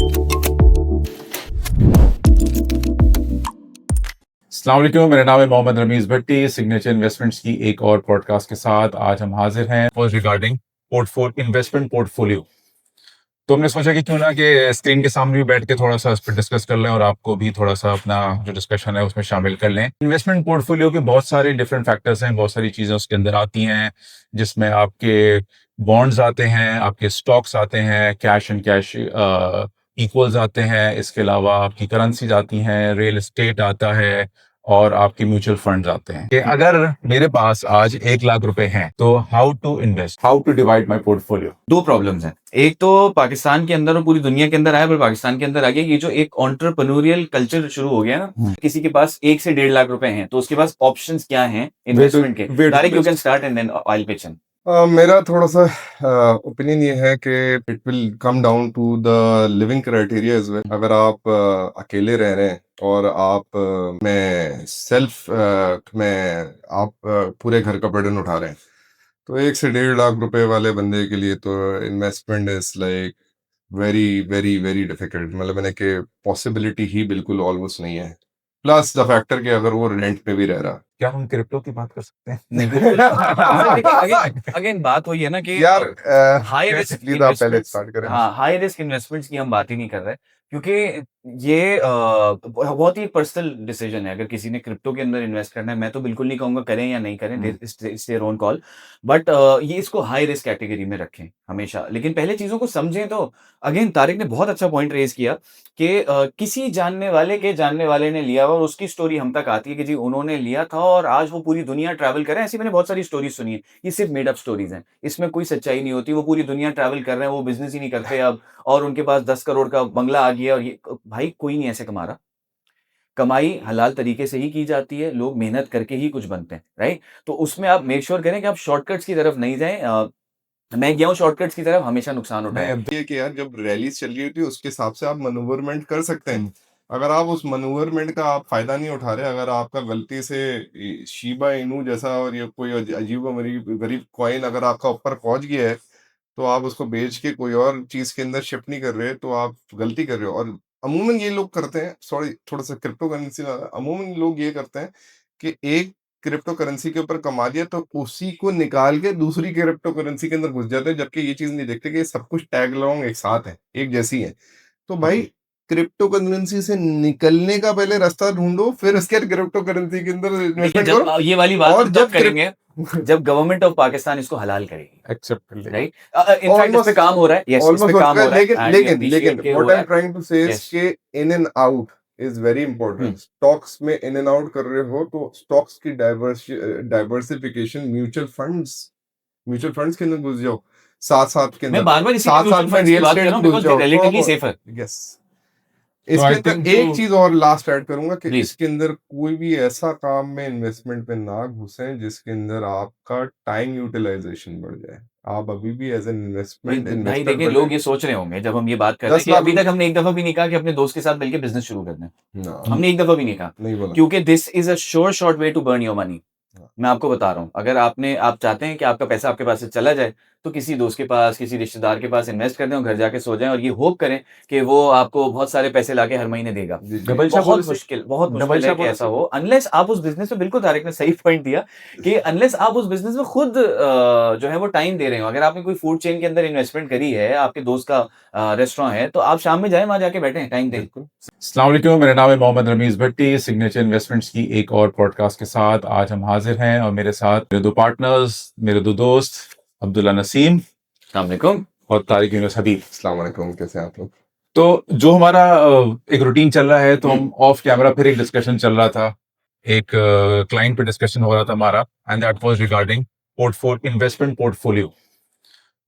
अस्सलाम वालेकुम, मेरा नाम है मोहम्मद रमीज़ भट्टी। सिग्नेचर इन्वेस्टमेंट्स की एक और पॉडकास्ट के साथ आज हम हाजिर हैं फॉर रिगार्डिंग इन्वेस्टमेंट पोर्टफोलियो। तो हमने सोचा कि क्यों ना कि स्क्रीन के सामने भी बैठ के थोड़ा सा इस पर डिस्कस कर लें और आपको भी थोड़ा सा अपना जो डिस्कशन है उसमें शामिल कर लें। इन्वेस्टमेंट पोर्टफोलियो के बहुत सारे डिफरेंट फैक्टर्स हैं, बहुत सारी चीज़ें उसके अंदर आती हैं, जिसमें आपके बॉन्ड्स आते हैं, आपके स्टॉक्स आते हैं, कैश एंड कैश इक्वल्स आते हैं, इसके अलावा आपकी करेंसीज आती हैं, रियल एस्टेट आता है और आपके म्यूचुअल फंड्स आते हैं। कि अगर मेरे पास आज 1 लाख रुपए हैं तो how to invest, how to divide my portfolio. दो प्रॉब्लम्स हैं। एक तो पाकिस्तान के अंदर और पूरी दुनिया के अंदर आया, पर पाकिस्तान के अंदर आ गया ये जो एक एंटरप्रेन्योरियल कल्चर शुरू हो गया ना, किसी के पास 1 से 1.5 लाख रुपए हैं तो उसके पास ऑप्शंस क्या हैं इन्वेस्टमेंट के। Tariq, you can start and then I will pitch in. मेरा थोड़ा सा ओपिनियन ये है कि it will come down to the living criteria as well. अगर आप अकेले रह रहे हैं और आप पूरे घर का बर्डन उठा रहे हैं, तो 1 से 1.5 लाख रुपए वाले बंदे के लिए तो investment is like very very very difficult. मतलब मैंने कि पॉसिबिलिटी ही बिल्कुल ऑलमोस्ट नहीं है। प्लस द फैक्टर कि अगर वो रेंट पे भी रह रहा, क्या हम क्रिप्टो की बात कर सकते हैं? नहीं, अगेन बात वही है ना कि यार हाई रिस्क प्लीज आप पहले स्टार्ट करें। हाँ, हाई रिस्क इन्वेस्टमेंट्स की हम बात ही नहीं कर रहे, क्योंकि ये बहुत ही पर्सनल डिसीजन है। अगर किसी ने क्रिप्टो के अंदर इन्वेस्ट करना है, मैं तो बिल्कुल नहीं कहूंगा करें या नहीं करें, it's their own call. But ये इसको हाई रिस्क कैटेगरी में रखें हमेशा, लेकिन पहले चीजों को समझें। तो अगेन तारिक ने बहुत अच्छा पॉइंट रेज किया कि किसी जानने वाले ने लिया और उसकी स्टोरी हम तक आती है कि जी उन्होंने लिया था और आज वो पूरी दुनिया ट्रैवल कर रहे हैं। ऐसी मैंने बहुत सारी स्टोरीज सुनी है। ये सिर्फ मेड अप स्टोरीज हैं, इसमें कोई सच्चाई नहीं होती। वो पूरी दुनिया ट्रैवल कर रहे हैं, वो बिजनेस ही नहीं करते अब, और उनके पास 10 करोड़ का बंगला आ गया। और ये भाई कोई नहीं ऐसे कमा रहा। कमाई हलाल तरीके से ही की जाती है, लोग मेहनत करके ही कुछ बनते हैं, राइट? तो उसमें आप मेक श्योर करें कि आप शॉर्टकट्स की तरफ नहीं जाएं। मैं गया हूं शॉर्टकट्स की तरफ, हमेशा नुकसान उठाया। ये कि यार जब रैलीज चल रही होती है उसके हिसाब से आप मनूवरमेंट कर सकते हैं। अगर आप उस मनूवरमेंट का आप फायदा नहीं उठा रहे, अगर आपका गलती से शीबा इनू जैसा और ये कोई अजीब गरीब गरीब कॉइन अगर आपका ऊपर पहुंच गया है, तो आप उसको बेच के कोई और चीज के अंदर शिफ्ट नहीं कर रहे, तो आप गलती कर रहे हो। और अमूमन ये लोग करते हैं, सॉरी थोड़ा सा क्रिप्टो करेंसी, अमूमन लोग ये करते हैं कि एक क्रिप्टो करेंसी के ऊपर कमा लिया तो उसी को निकाल के दूसरी क्रिप्टो करेंसी के अंदर घुस जाते हैं, जबकि ये चीज नहीं देखते कि ये सब कुछ टैग अलोंग एक साथ है, एक जैसी है। तो भाई क्रिप्टो करेंसी से निकलने का पहले रास्ता ढूंढो, फिर उसके बाद क्रिप्टो करेंसी के अंदर इन्वेस्टमेंट करो। ये वाली बात और हम जब जब करेंगे जब गवर्नमेंट ऑफ पाकिस्तान इसको हलाल करेगी, एक्सेप्ट कर ले। राइट? इनफैक्ट इस पे काम हो रहा है, यस, इस पे काम हो रहा है। लेकिन and we लेकिन appreciate लेकिन कि व्हाट हुआ आई है। एम ट्राइंग टू से इज Yes. के in and out is very important. Stocks में इन एंड आउट कर रहे हो तो स्टॉक्स की डाइवर्सिफिकेशन, म्यूचुअल फंड्स के अंदर घुस जाओ, साथ साथ के मैं अंदर बार-बार इसी साथ म्यूचुअल साथ में फंड्स की रियल बात कर एस्टेट रहा हूँ में घुस बिकॉज़ जाओ। Relatively safer. यस, So इसके I अंदर think एक to- चीज और लास्ट ऐड करूंगा कि Please. इसके अंदर कोई भी ऐसा काम में इन्वेस्टमेंट में ना घुसे जिसके अंदर आपका टाइम यूटिलाइजेशन बढ़ जाए। आप अभी भी एज एन इन्वेस्टमेंट भाई इन्वेस्टर देखिए, लोग ये सोच रहे होंगे जब हम ये बात कर रहे हैं 10 कि लाख अभी तक हमने एक दफा भी नहीं कहा कि अपने दोस्त के साथ मिलकर बिजनेस शुरू करना है। ना, हमने एक दफा भी नहीं कहा, नहीं बोला। क्योंकि this is a sure short way to burn your money. मैं आपको बता रहा हूँ, अगर आप चाहते हैं कि आपका पैसा आपके पास से चला जाए, तो किसी दोस्त के पास, किसी रिश्तेदार के पास इन्वेस्ट कर दें और घर जाके सो जाएं और ये होप करें कि वो आपको बहुत सारे पैसे लाके हर महीने देगा। डबल शाह बहुत पॉलिसी, मुश्किल है कि ऐसा हो, अनलेस आप उस बिजनेस में, बिल्कुल तारिक ने सही पॉइंट दिया कि अनलेस आप उस बिजनेस में खुद जो है वो टाइम दे रहे हो। अगर आपने कोई फूड चेन के अंदर इन्वेस्टमेंट करी है, आपके दोस्त का रेस्टोरेंट है, तो आप शाम में जाए, वहां जाके बैठे, टाइम दें। अस्सलाम वालेकुम, मेरा नाम है मोहम्मद रमीज़ भट्टी। सिग्नेचर इन्वेस्टमेंट्स की एक और पॉडकास्ट के साथ आज हम हाजिर हैं और मेरे साथ मेरे दो पार्टनर्स, मेरे दो दोस्त अब्दुल्ला नसीम अस्सलाम वालेकुम। और तारिक यूनुस हबीब। अस्सलाम वालेकुम, कैसे हैं आप लोग? तो जो हमारा एक रूटीन चल रहा है, तो हम ऑफ कैमरा फिर एक डिस्कशन चल रहा था, एक क्लाइंट पे डिस्कशन हो रहा था हमारा, and that was regarding investment portfolio.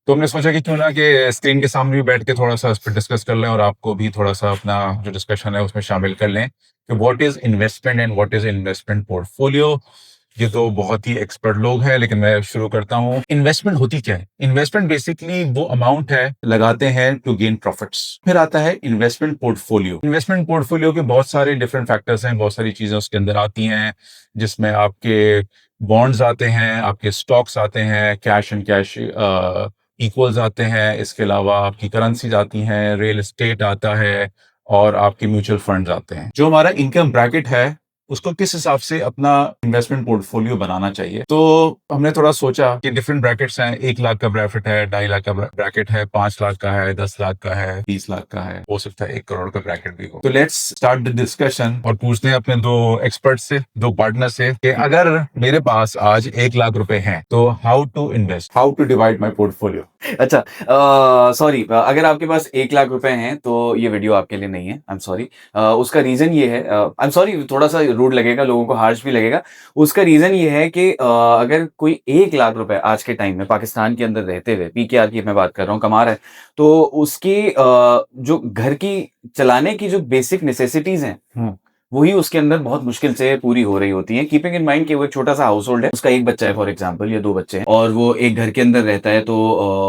तो हमने सोचा कि क्यों ना कि स्क्रीन के सामने भी बैठ के थोड़ा सा इस पर डिस्कस कर लें और आपको भी थोड़ा सा अपना जो डिस्कशन है उसमें शामिल कर लें कि what is investment and what is investment portfolio. ये तो बहुत ही एक्सपर्ट लोग हैं, लेकिन मैं शुरू करता हूँ। इन्वेस्टमेंट होती क्या है? इन्वेस्टमेंट बेसिकली वो अमाउंट है लगाते हैं टू गेन प्रॉफिट्स। फिर आता है इन्वेस्टमेंट पोर्टफोलियो। इन्वेस्टमेंट पोर्टफोलियो के बहुत सारे डिफरेंट फैक्टर्स हैं, बहुत सारी चीजें उसके अंदर आती हैं, जिसमें आपके बॉन्ड्स आते हैं, आपके स्टॉक्स आते हैं, कैश एंड कैश इक्वल्स आते हैं, इसके अलावा आपकी करेंसीज आती हैं, रियल एस्टेट आता है और आपके म्यूचुअल फंड्स आते हैं। जो हमारा इनकम ब्रैकेट है उसको किस हिसाब से अपना इन्वेस्टमेंट पोर्टफोलियो बनाना चाहिए, तो हमने थोड़ा सोचा कि डिफरेंट ब्रैकेट्स हैं। 1 लाख का ब्रैकेट है, 2.5 लाख का ब्रैकेट है, 5 लाख का है, 10 लाख का है, 20 लाख का है, हो सकता है 1 करोड़ का ब्रैकेट भी हो। तो लेट्स स्टार्ट द डिस्कशन और पूछते हैं अपने 2 एक्सपर्ट से, 2 पार्टनर से कि अगर मेरे पास आज 1 लाख रुपए हैं तो how to invest, how to divide my portfolio. अच्छा, सॉरी, अगर आपके पास 1 लाख रुपए हैं तो ये वीडियो आपके लिए नहीं है। I am sorry. उसका रीजन ये है, आई एम सॉरी, थोड़ा सा रूड लगेगा, लोगों को हार्श भी लगेगा। उसका रीजन ये है कि अगर कोई 1 लाख रुपए आज के टाइम में पाकिस्तान के अंदर रहते हुए, पीकेआर की मैं बात कर रहा हूँ, कमा रहा है, तो उसकी जो घर की चलाने की जो बेसिक नेसेसिटीज हैं वही उसके अंदर बहुत मुश्किल से पूरी हो रही होती हैं। कीपिंग इन माइंड कि वो एक छोटा सा हाउस होल्ड है, उसका 1 बच्चा है फॉर एग्जांपल, या 2 बच्चे हैं, और वो एक घर के अंदर रहता है, तो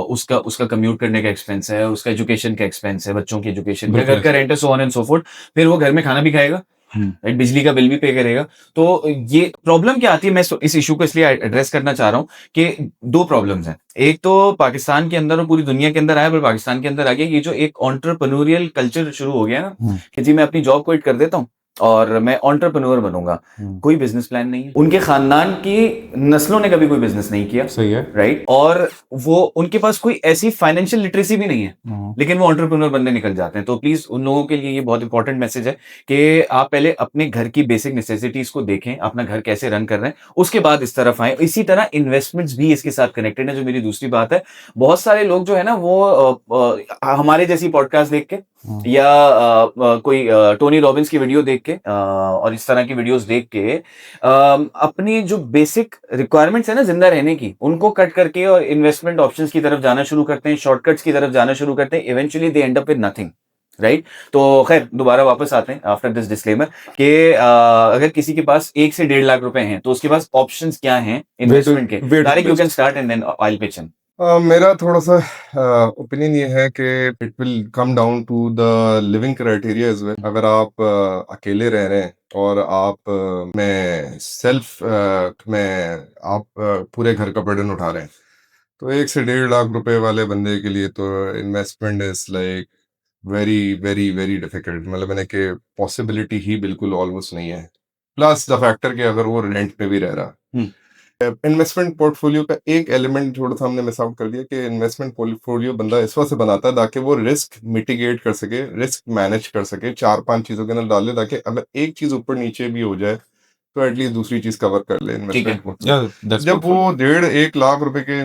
उसका उसका कम्यूट करने का एक्सपेंस है, उसका एजुकेशन का एक्सपेंस है, बच्चों की एजुकेशन का, घर का रेंट है, so on and so fourth. फिर वो घर में खाना भी खाएगा, राइट, बिजली का बिल भी पे करेगा। तो ये प्रॉब्लम क्या आती है, मैं इस इशू को इसलिए एड्रेस करना चाह रहा हूँ कि 2 प्रॉब्लम्स हैं। एक तो पाकिस्तान के अंदर और पूरी दुनिया के अंदर आया, पर पाकिस्तान के अंदर आ गया ये जो एक एंटरप्रेन्योरियल कल्चर शुरू हो गया ना, कि जी मैं अपनी जॉब क्विट कर देता हूँ और मैं एंटरप्रेन्योर बनूंगा। कोई बिजनेस प्लान नहीं है, उनके खानदान की नस्लों ने कभी कोई बिजनेस नहीं किया, सही है, राइट, और वो उनके पास कोई ऐसी फाइनेंशियल लिटरेसी भी नहीं है, लेकिन वो एंटरप्रेन्योर बनने निकल जाते हैं। तो प्लीज उन लोगों के लिए ये बहुत इंपॉर्टेंट मैसेज है कि आप पहले अपने घर की बेसिक नेसेसिटीज को देखें, अपना घर कैसे रन कर रहे हैं, उसके बाद इस तरफ आए। इसी तरह इन्वेस्टमेंट्स भी इसके साथ कनेक्टेड है, जो मेरी दूसरी बात है। बहुत सारे लोग जो है ना वो हमारे जैसी पॉडकास्ट देख के या कोई टोनी रॉबिन्स की वीडियो देख के और इस तरह की वीडियोस देख के अपनी जो बेसिक रिक्वायरमेंट्स है ना जिंदा रहने की, उनको कट करके और इन्वेस्टमेंट ऑप्शंस की तरफ जाना शुरू करते हैं, शॉर्टकट्स की तरफ जाना शुरू करते हैं। Eventually they and up with nothing, right. तो खैर दोबारा वापस आते हैं आफ्टर दिस डिस्क्लेमर कि अगर किसी के पास 1 से 1.5 लाख रुपए हैं तो उसके पास ऑप्शंस क्या हैं इन्वेस्टमेंट के। Tariq, you can start and then I will pitch in. मेरा थोड़ा सा ओपिनियन ये है कि it will come down to the living criteria as well. अगर आप अकेले रह रहे हैं और आप पूरे घर का बर्डन उठा रहे हैं, तो 1 से 1.5 लाख रुपए वाले बंदे के लिए तो investment is like very very very difficult. मतलब मैंने कि पॉसिबिलिटी ही बिल्कुल ऑलमोस्ट नहीं है। प्लस द फैक्टर कि अगर वो रेंट पे भी रह रहा, इन्वेस्टमेंट पोर्टफोलियो का एक एलिमेंट थोड़ा सा हमने मिस आउट कर दिया कि इन्वेस्टमेंट पोर्टफोलियो बंदा इस वजह से बनाता है ताकि वो रिस्क मिटिगेट कर सके, रिस्क मैनेज कर सके, 4-5 चीजों के अंदर डाल ले, ताकि अगर एक चीज ऊपर नीचे भी हो जाए तो एटलीस्ट दूसरी चीज कवर कर ले इन्वेस्टमेंट। जब वो 1.5 लाख रुपए के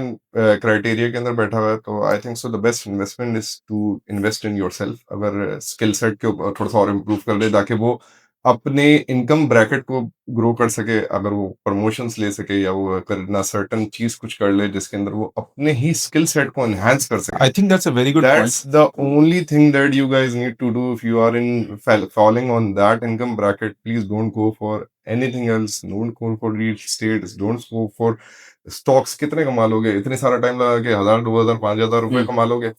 क्राइटेरिया के अंदर बैठा हुआ है, तो I think so the best investment is to invest in yourself. अगर स्किल सेट के ऊपर थोड़ा सा और इम्प्रूव कर ले ताकि वो अपने इनकम ब्रैकेट को ग्रो कर सके, अगर वो प्रमोशंस ले सके या वो करना सर्टन चीज कुछ कर ले जिसके अंदर वो अपने ही स्किल सेट को एनहांस कर सके। I think that's a very good That's the only thing that you guys need to do. If you are falling on that income bracket, please don't go for anything else. Don't go for real estate. Don't go for stocks. कितने कमा लोगे इतने सारा time लगा के 1,000, 2,000, 5,000 रुपए कमा लोगे?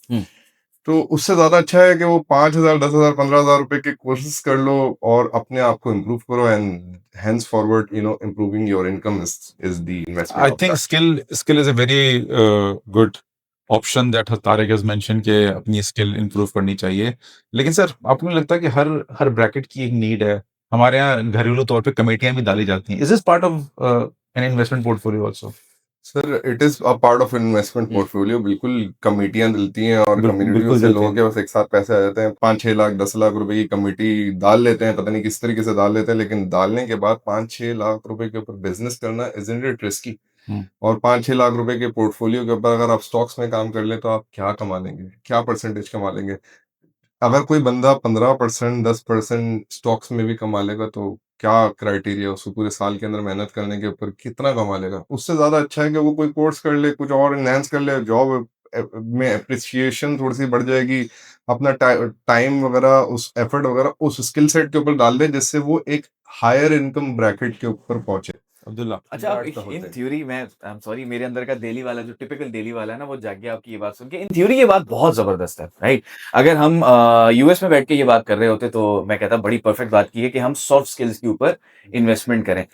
तो उससे ज्यादा अच्छा है कि वो 5,000, 10,000, 15,000 रुपए के कोर्सेज कर लो और अपने आप को इम्प्रूव करो, and hence forward, improving your income is the investment. I think skill is a very good option that Tariq has mention के अपनी स्किल इंप्रूव करनी चाहिए। लेकिन सर आपको नहीं लगता कि हर ब्रैकेट की एक नीड है? हमारे यहाँ घरेलू तौर पे कमेटियां भी डाली जाती हैं। Is this part of an investment portfolio also? Sir it is a part of investment portfolio. बिल्कुल कमेटियां मिलती हैं और कम्युनिटी से लोगों के पास एक साथ पैसे आ जाते हैं। 5-6 लाख 10 लाख रुपए की कमेटी डाल लेते हैं, पता नहीं किस तरीके से डाल लेते हैं, लेकिन डालने के बाद 5-6 लाख रुपए के ऊपर बिजनेस करना इजंट इट रिस्की? और 5-6 लाख रुपए के पोर्टफोलियो के ऊपर अगर आप स्टॉक्स में काम कर ले तो आप क्या कमा लेंगे, क्या परसेंटेज कमा लेंगे? अगर कोई बंदा 15%, 10% स्टॉक्स में भी कमा लेगा तो क्या क्राइटेरिया उसको पूरे साल के अंदर मेहनत करने के ऊपर कितना कमा लेगा? उससे ज्यादा अच्छा है कि वो कोई कोर्स कर ले, कुछ और एनहांस कर ले, जॉब में अप्रिसिएशन थोड़ी सी बढ़ जाएगी, अपना टाइम वगैरह, उस एफर्ट वगैरह उस स्किल सेट के ऊपर डाल दे जिससे वो एक हायर इनकम ब्रैकेट के ऊपर पहुंचे। अब्दुल्ला, अच्छा, अब इन थ्योरी मैं आई एम सॉरी, मेरे अंदर का दिल्ली वाला जो टिपिकल दिल्ली वाला है ना, वो जाग गया आपकी ये बात सुन के। इन थ्योरी ये बात बहुत जबरदस्त है, राइट। अगर हम यूएस में बैठ के ये बात कर रहे होते तो मैं कहता बड़ी परफेक्ट बात की है कि हम सॉफ्ट स्किल्स के ऊपर इन्वेस्टमेंट करें।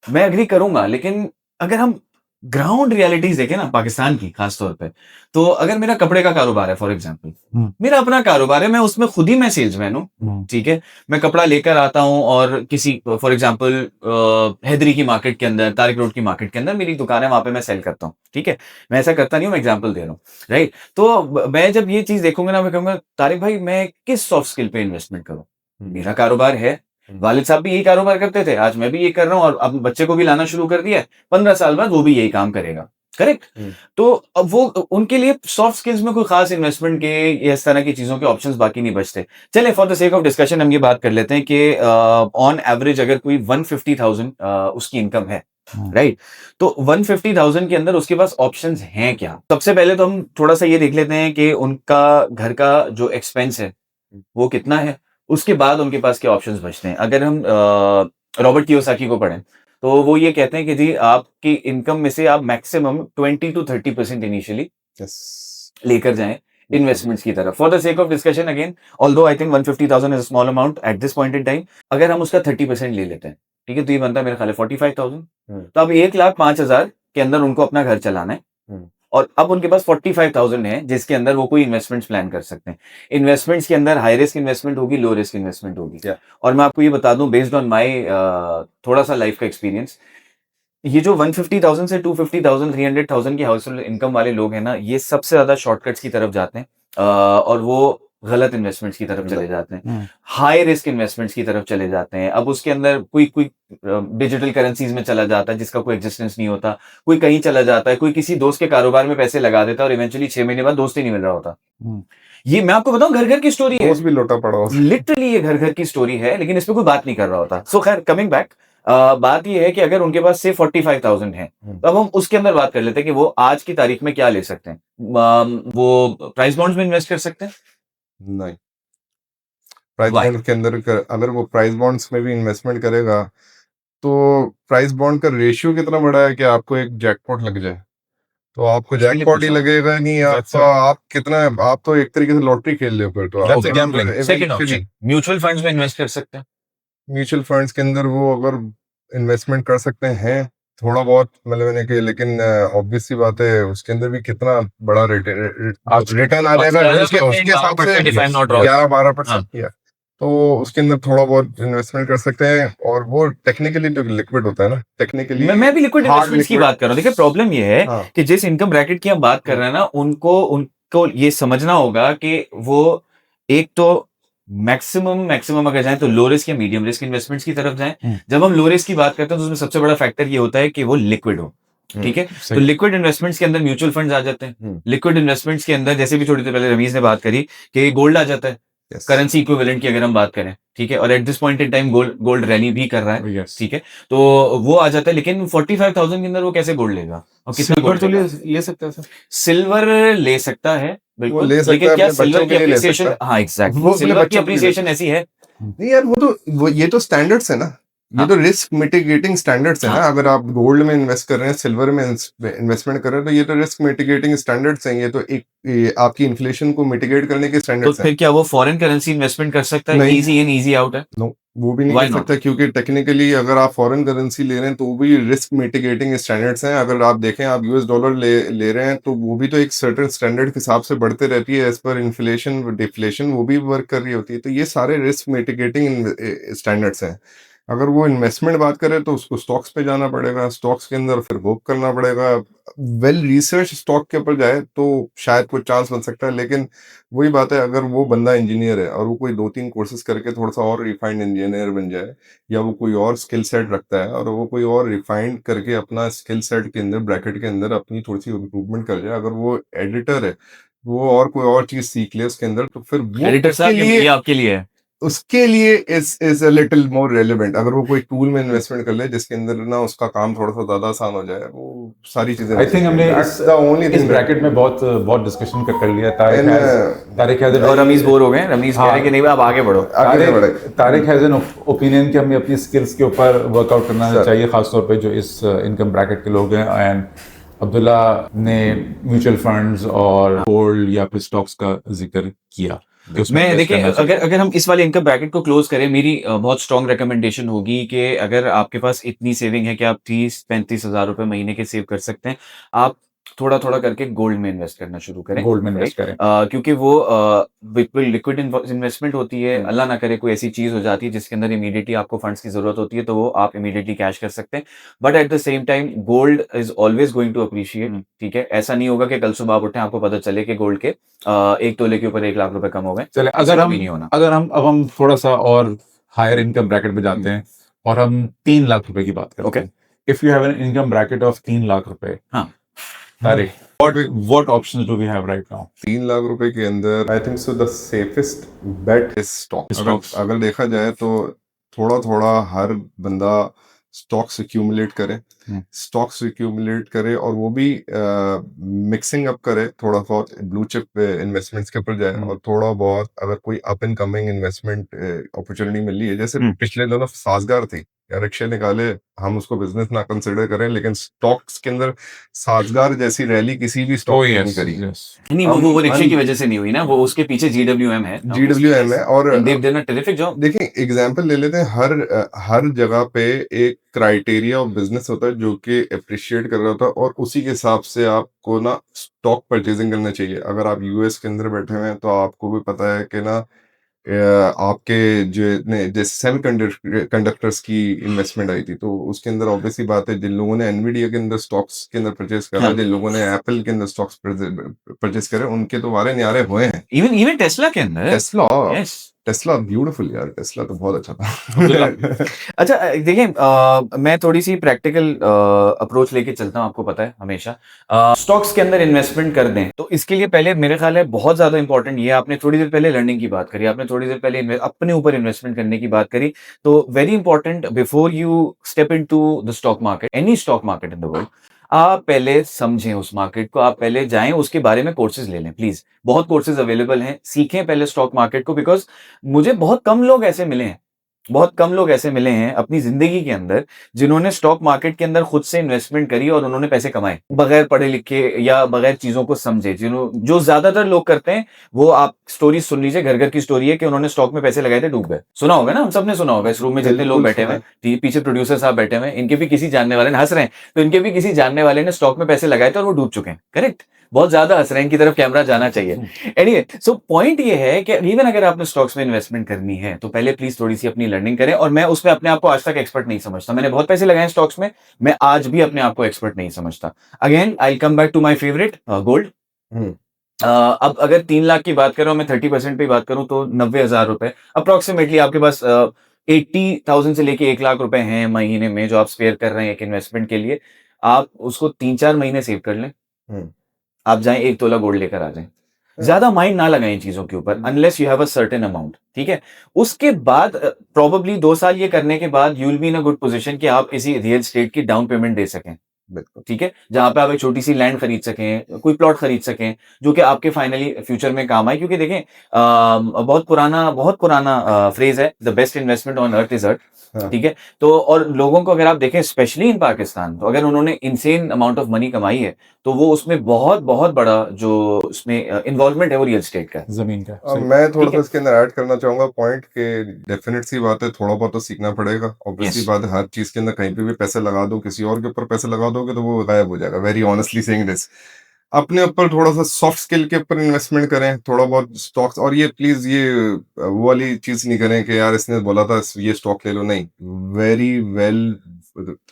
मैं एग्री करूंगा, लेकिन अगर हम ग्राउंड रियलिटीज देखे ना पाकिस्तान की खास तौर पे, तो अगर मेरा कपड़े का कारोबार है फॉर एग्जांपल, मेरा अपना कारोबार है, मैं उसमें खुद ही मैं सेल्समैन हूँ, ठीक है। मैं कपड़ा लेकर आता हूँ और किसी फॉर एग्जांपल हैदरी की मार्केट के अंदर, तारिक रोड की मार्केट के अंदर मेरी दुकान है, वहां पे मैं सेल करता हूँ, ठीक है। मैं ऐसा करता नहीं हूँ, मैं एग्जाम्पल दे रहा हूँ, राइट। तो मैं जब ये चीज देखूंगा ना, मैं कहूंगा तारिक भाई मैं किस सॉफ्ट स्किल पे इन्वेस्टमेंट करूँ, मेरा कारोबार है, वालिद साहब भी यही कारोबार करते थे, आज मैं भी ये कर रहा हूँ और अब बच्चे को भी लाना शुरू कर दिया है, 15 साल बाद वो भी यही काम करेगा, करेक्ट। तो अब वो उनके लिए सॉफ्ट स्किल्स में कोई खास इन्वेस्टमेंट के या इस तरह की चीजों के ऑप्शंस बाकी नहीं बचते। चले for the sake of discussion हम ये बात कर लेते हैं कि ऑन एवरेज अगर कोई 150,000 उसकी इनकम है, राइट, तो 150,000 के अंदर उसके पास ऑप्शंस हैं क्या। सबसे पहले तो हम थोड़ा सा ये देख लेते हैं कि उनका घर का जो एक्सपेंस है वो कितना है, उसके बाद उनके पास क्या ऑप्शंस बचते हैं। अगर हम रॉबर्ट कियोसाकी को पढ़ें तो वो ये कहते हैं कि जी आपकी इनकम में से आप मैक्सिमम 20 to 30% इनिशियली लेकर जाएं इन्वेस्टमेंट्स की तरफ। For the sake of discussion again, although I think 150,000 is a small amount at this point in time, अगर हम उसका 30% ले लेते हैं, ठीक है, तो ये बनता है मेरे ख्याल 45,000। तो अब 1,05,000 के अंदर उनको अपना घर चलाना है और अब उनके पास 45,000 है जिसके अंदर वो कोई इन्वेस्टमेंट्स प्लान कर सकते हैं। इन्वेस्टमेंट्स के अंदर हाई रिस्क इन्वेस्टमेंट होगी, लो रिस्क इन्वेस्टमेंट होगी। और मैं आपको ये बता दूं बेस्ड ऑन माय थोड़ा सा लाइफ का एक्सपीरियंस, ये जो 150,000 से 250,000 300,000 की हाउस होल्ड इनकम वाले लोग हैं ना, ये सबसे ज्यादा शॉर्टकट्स की तरफ जाते हैं और वो गलत इन्वेस्टमेंट्स की तरफ चले जाते हैं, हाई रिस्क इन्वेस्टमेंट्स की तरफ चले जाते हैं। अब उसके अंदर कोई डिजिटल करेंसीज में चला जाता है जिसका कोई एग्जिस्टेंस नहीं होता, कोई कहीं चला जाता है, कोई किसी दोस्त के कारोबार में पैसे लगा देता है और इवेंचुअली 6 महीने बाद दोस्त ही नहीं मिल रहा होता। ये मैं आपको बताऊं घर घर की स्टोरी है, दोस्त भी लोटा पड़ा होता है। लिटरली ये घर घर की स्टोरी है, लेकिन इस पे कोई बात नहीं कर रहा होता। सो खैर कमिंग बैक, बात ये है कि अगर उनके पास से 45,000 है, तो अब हम उसके अंदर बात कर लेते हैं कि वो आज की तारीख में क्या ले सकते हैं। वो प्राइस बॉन्ड्स में इन्वेस्ट कर सकते हैं। नहीं, प्राइस Why? बॉन्ड के अंदर अगर वो प्राइस बॉन्ड्स में भी इन्वेस्टमेंट करेगा तो प्राइस बॉन्ड का रेशियो कितना बड़ा है कि आपको एक जैकपॉट लग जाए, तो आपको इसके लिए जैकपॉट ही पूछा। लगेगा नहीं। That's आप कितना, आप तो एक तरीके से लॉटरी खेल रहे हो फिर तो। That's a gambling. Second option mutual funds में इन्वेस्ट कर सकते हैं। म्यूचुअल फंड्स के अंदर वो अगर इन्वेस्टमेंट कर सकते हैं थोड़ा बहुत मतलब मैंने कि, लेकिन ऑब्वियस सी बात है उसके अंदर भी कितना बड़ा रिटर्न आ जाएगा उसके हिसाब से 11-12% किया, तो उसके अंदर थोड़ा बहुत इन्वेस्टमेंट कर सकते हैं। और वो टेक्निकली जो लिक्विड होता है ना, टेक्निकली मैं भी लिक्विड इन्वेस्टमेंट्स की बात कर रहा हूँ। देखिए प्रॉब्लम ये है हाँ। कि जिस इनकम ब्रैकेट की हम बात कर रहे हैं ना, उनको ये समझना होगा कि वो एक तो मैक्सिमम अगर जाए तो लो रिस्क या मीडियम रिस्क इन्वेस्टमेंट्स की तरफ जाएं। जब हम लो रिस्क की बात करते हैं तो उसमें सबसे बड़ा फैक्टर ये होता है कि वो लिक्विड हो, ठीक है। तो लिक्विड इन्वेस्टमेंट्स के अंदर म्यूचुअल फंड्स आ जाते हैं। लिक्विड इन्वेस्टमेंट्स के अंदर जैसे भी थोड़ी देर पहले रमीज ने बात करी कि गोल्ड आ जाता है, करेंसी इक्विवेलेंट की अगर हम बात करें, ठीक है। और at this point in time gold rally भी कर रहा है, ठीक है, तो वो आ जाता है। लेकिन 45,000 के अंदर वो कैसे गोल्ड लेगा और कितना सिल्वर गोल्ड तो लेगा? ले सकता है सर। सिल्वर ले सकता है बिल्कुल, ले सकता लेकिन है, क्या अपने सिल्वर बच्चों की के लिए ले अप्रिसिएशन, सकता है। हाँ वो एग्जैक्टली, अपने सिल्वर की बच्चों के लिए ले अप्रिसिएशन ऐसी है। नहीं यार, ये तो स्टैंडर्ड्स है ना, ये हाँ। तो रिस्क मिटिगेटिंग स्टैंडर्ड्स है ना। हाँ। अगर आप गोल्ड में इन्वेस्ट कर रहे हैं, सिल्वर में इन्वेस्टमेंट कर रहे हैं, तो ये तो रिस्क मिटिगेटिंग स्टैंडर्ड्स हैं। ये तो ये आपकी इन्फ्लेशन को मिटिगेट करने के तो स्टैंडर्ड्स हैं। फिर क्या वो फॉरेन करेंसी इन्वेस्टमेंट कर सकता है? नहीं। इजी इन इजी आउट है। नो, वो भी नहीं Why कर not? सकता, क्योंकि टेक्निकली अगर आप फॉरेन करेंसी ले रहे हैं तो वो भी रिस्क मिटिगेटिंग स्टैंडर्ड्स हैं। अगर आप देखें, आप यूएस डॉलर ले रहे हैं तो वो भी तो एक सर्टेन स्टैंडर्ड के हिसाब से बढ़ते रहती है एज पर इन्फ्लेशन डिफ्लेशन, वो भी वर्क कर रही होती है। तो ये सारे रिस्क मिटिगेटिंग स्टैंडर्ड्स हैं। अगर वो इन्वेस्टमेंट बात करें तो उसको स्टॉक्स पे जाना पड़ेगा, स्टॉक्स के अंदर फिर होप करना पड़ेगा। वेल रिसर्च स्टॉक के ऊपर जाए तो शायद कोई चांस बन सकता है, लेकिन वही बात है, अगर वो बंदा इंजीनियर है और वो कोई 2-3 कोर्सेज करके थोड़ा सा और रिफाइंड इंजीनियर बन जाए, या वो कोई और स्किल सेट रखता है और वो कोई और रिफाइंड करके अपना स्किल सेट के अंदर ब्रैकेट के अंदर अपनी थोड़ी सी इम्प्रूवमेंट कर जाए, अगर वो एडिटर है, वो और कोई और चीज सीख ले उसके अंदर, तो फिर वो एडिटर उसके साहब लिए ये आपके लिए है। उसके लिए is a little more relevant. अगर वो कोई टूल में इन्वेस्टमेंट कर ले जिसके अंदर ना उसका काम थोड़ा सा ज्यादा आसान हो जाए, वो सारी चीजें आई थिंक हमने द ओनली इस थिंग ब्रैकेट में बहुत डिस्कशन कर लिया। तारिक हैज और रमीज बोर हो गए, रमीज कह रहे हैं कि नहीं आप आगे बढ़ो। तारिक हैज एन ओपिनियन कि हमें अपनी स्किल्स के ऊपर वर्कआउट करना चाहिए, खासतौर पे जो इस इनकम ब्रैकेट के लोग हैं। एंड अब्दुल्ला ने म्यूचुअल फंड्स और गोल्ड या फिर स्टॉक्स का जिक्र किया। कि उसमें मैं invest देखिए करना चाहिए? अगर हम इस वाले इनकम ब्रैकेट को क्लोज करें, मेरी बहुत स्ट्रॉन्ग रिकमेंडेशन होगी कि अगर आपके पास इतनी सेविंग है कि आप 30-35 हज़ार रुपए महीने के सेव कर सकते हैं, आप थोड़ा-थोड़ा करके गोल्ड में इन्वेस्ट करना शुरू करें, गोल्ड में इन्वेस्ट राइट? करें। क्योंकि वो बिल्कुल लिक्विड इन्वेस्टमेंट होती है, अल्लाह ना करे कोई ऐसी चीज़ हो जाती है जिसके अंदर इमीडिएटली आपको फंड्स की ज़रूरत होती है, तो वो आप इमीडिएटली कैश कर सकते हैं। But at the same time gold is always going to appreciate, ठीक है? ऐसा नहीं होगा कि कल सुबह आप उठें, आपको पता चले कि गोल्ड के 1 तोले के ऊपर 1 लाख रुपए कम हो गए। चले ऐसा कभी नहीं होना। अब हम थोड़ा-सा और हायर इनकम ब्रैकेट में जाते हैं और हम 3 लाख रुपए की बात करते ओके। हैं। If you have an income bracket of 3 lakh रुपए, हाँ। Tariq, what options do we have right now? 3 lakh रुपए के अंदर I think so the safest bet is stock. Stocks. अगर देखा जाए तो थोड़ा थोड़ा हर बंदा स्टॉक्स एक्यूमुलेट करे, स्टॉक्स एक्यूमुलेट करे और वो भी मिक्सिंग अप करे, थोड़ा बहुत ब्लू चिप इन्वेस्टमेंट्स के ऊपर जाए और थोड़ा बहुत अगर कोई up and coming investment opportunity मिली है, जैसे पिछले दिनों साजगार थी, रिक्शे निकाले, हम उसको बिजनेस ना कंसिडर करें, लेकिन स्टॉक्स के अंदर साजगार जैसी रैली किसी भी Oh स्टॉक ने नहीं yes, करी। yes. नहीं, वो रिक्शे की वजह से नहीं हुई ना, वो उसके पीछे जीडब्ल्यूएम है। GWM है और And they've done a terrific job. देखिए एग्जांपल ले लेते हैं, हर जगह पे एक क्राइटेरिया ऑफ बिजनेस होता है जो कि अप्रिशिएट कर रहा होता है और उसी के हिसाब से आपको ना स्टॉक परचेजिंग करना चाहिए। अगर आप यूएस के अंदर बैठे हुए हैं तो आपको भी पता है कि ना आपके जो जैसे सेमीकंडक्टर्स की इन्वेस्टमेंट आई थी, तो उसके अंदर ऑब्वियसली बात है, जिन लोगों ने एनवीडिया के अंदर स्टॉक्स के अंदर परचेस करा, हाँ। जिन लोगों ने एप्पल के अंदर स्टॉक्स परचेस करे, उनके तो वारे न्यारे हुए हैं। इवन टेस्ला के अंदर। Yes. टेस्ला ब्यूटीफुल यार, टेस्ला तो बहुत अच्छा अब्दुल्ला। था। अच्छा, देखिए मैं थोड़ी सी प्रैक्टिकल अप्रोच लेके चलता हूँ, आपको पता है हमेशा स्टॉक्स के अंदर इन्वेस्टमेंट कर दें, तो इसके लिए पहले मेरे ख्याल है बहुत ज्यादा इंपॉर्टेंट ये, आपने थोड़ी देर पहले लर्निंग की बात करी, आपने थोड़ी देर पहले अपने ऊपर इन्वेस्टमेंट करने की बात करी, तो very important before you step in to the stock market, any stock market in the world, आप पहले समझें उस मार्केट को, आप पहले जाएं, उसके बारे में कोर्सेज ले लें प्लीज। बहुत कोर्सेज अवेलेबल हैं, सीखें पहले स्टॉक मार्केट को, बिकॉज मुझे बहुत कम लोग ऐसे मिले हैं, बहुत कम लोग ऐसे मिले हैं अपनी जिंदगी के अंदर जिन्होंने स्टॉक मार्केट के अंदर खुद से इन्वेस्टमेंट करी और उन्होंने पैसे कमाए बगैर पढ़े लिखे या बगैर चीजों को समझे। जो ज्यादातर लोग करते हैं, वो आप स्टोरी सुन लीजिए, घर घर की स्टोरी है कि उन्होंने स्टॉक में पैसे लगाए थे, डूब गए। सुना होगा ना, हम सबने सुना होगा, इस रूम में जितने लोग बिल्कुल बैठे हुए हैं, पीछे प्रोड्यूसर साहब बैठे हुए हैं, इनके भी किसी जानने वाले ने, हंस रहे हैं तो इनके भी किसी जानने वाले ने स्टॉक में पैसे लगाए थे और वो डूब चुके हैं। करेक्ट? बहुत ज्यादा हंस रहे हैं, इनकी तरफ कैमरा जाना चाहिए। एनीवे, सो पॉइंट ये है कि इवन अगर आपने स्टॉक्स में इन्वेस्टमेंट करनी है तो पहले प्लीज थोड़ी सी अपनी लर्निंग करें। और मैं उसमें अपने आप को आज तक एक्सपर्ट नहीं समझता, मैंने बहुत पैसे लगाए स्टॉक्स में, मैं आज भी अपने आप को एक्सपर्ट नहीं समझता। Again I come back to my favourite gold. अब अगर 3 लाख की बात करूं, मैं 30% पे बात करूं तो 90,000 रुपए अप्रोक्सीमेटली आपके पास 80,000 से लेके 1 लाख रुपए हैं महीने में जो आप स्पेयर कर रहे हैं एक इन्वेस्टमेंट के लिए। आप उसको 3-4 महीने सेव कर लें, आप जाएं 1 तोला गोल्ड लेकर आ जाएं। ज्यादा माइंड ना लगाएं इन चीजों के ऊपर, unless you have a certain amount, ठीक है? उसके बाद प्रोबेबली 2 साल ये करने के बाद you will be in a good position कि आप किसी रियल एस्टेट की डाउन पेमेंट दे सकें, ठीक है? जहां पे आप एक छोटी सी लैंड खरीद सकें, कोई प्लॉट खरीद सकें, जो कि आपके फाइनली फ्यूचर में काम आए। क्योंकि देखें बहुत पुराना फ्रेज है, the best investment on earth is earth, ठीक है? तो और लोगों को अगर आप देखें स्पेशली इन पाकिस्तान, तो अगर उन्होंने इनसेन अमाउंट ऑफ मनी कमाई है तो वो उसमें बहुत बहुत बड़ा जो उसमें इन्वॉल्वमेंट है वो रियल एस्टेट का है, जमीन का। मैं थोड़ा सा इसके अंदर ऐड करना चाहूंगा पॉइंट के, डेफिनेट सी बात है, थोड़ा बहुत तो सीखना पड़ेगा। ऑब्वियसली बात है, हर चीज के अंदर कहीं पे भी पैसे लगा दो, किसी और के ऊपर पैसे लगा दोगे तो वो गायब हो जाएगा। वेरी ऑनेस्टली सेइंग दिस, अपने ऊपर थोड़ा सा सॉफ्ट स्किल के ऊपर इन्वेस्टमेंट करें, थोड़ा बहुत स्टॉक्स। और ये प्लीज ये वो वाली चीज नहीं करें कि यार इसने बोला था ये स्टॉक ले लो, नहीं, very well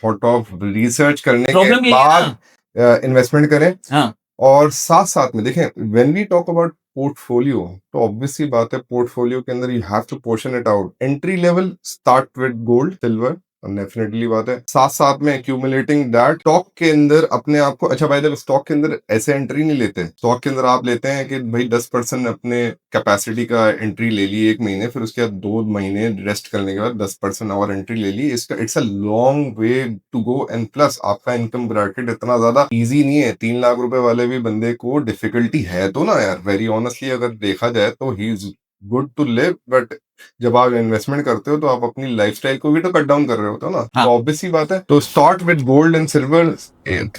thought of research करने के बाद इन्वेस्टमेंट करें। हाँ। और साथ साथ में देखें, when we talk about portfolio, तो ऑब्वियसली बात है पोर्टफोलियो के अंदर you have to portion it out. Entry level start with gold silver, definitely बात है, साथ साथ में एक्यूमुलेटिंग दैट। स्टॉक के अंदर अपने आप को, अच्छा भाई, जब स्टॉक के अंदर ऐसे एंट्री नहीं लेते, स्टॉक के अंदर आप लेते हैं कि भाई 10% अपने कैपेसिटी का एंट्री ले ली 1 महीने, फिर उसके बाद 2 महीने रेस्ट करने के बाद 10% और एंट्री ले ली। इसका it's a long way to go, and plus आपका इनकम ब्रैकेट इतना ज्यादा इजी नहीं है। 3 लाख रुपए वाले भी बंदे को डिफिकल्टी है तो ना यार, वेरी ऑनेस्टली अगर देखा जाए तो he is good to live, but जब आप इन्वेस्टमेंट करते हो तो आप अपनी लाइफस्टाइल को भी तो कट डाउन कर रहे होते हो ना, हाँ। तो ऑब्वियस सी बात है। तो start with gold and silver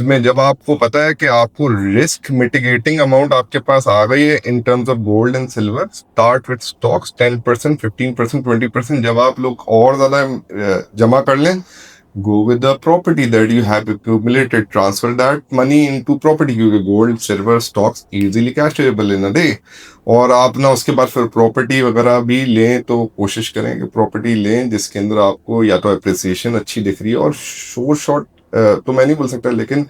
में जब आपको पता है कि आपको रिस्क मिटिगेटिंग अमाउंट आपके पास आ गई है in terms of gold and silver, start with stocks 10%, 15%, 20%। जब आप लोग और ज्यादा जमा कर लें, go with the property that you have accumulated, transfer that money into property, क्योंकि gold silver stocks easily cashable in a day। और आप ना उसके बाद फिर प्रॉपर्टी वगैरह भी लें तो कोशिश करें कि प्रॉपर्टी लें जिसके अंदर आपको या तो अप्रिसिएशन अच्छी दिख रही है, और शॉर्ट तो मैं नहीं बोल सकता, लेकिन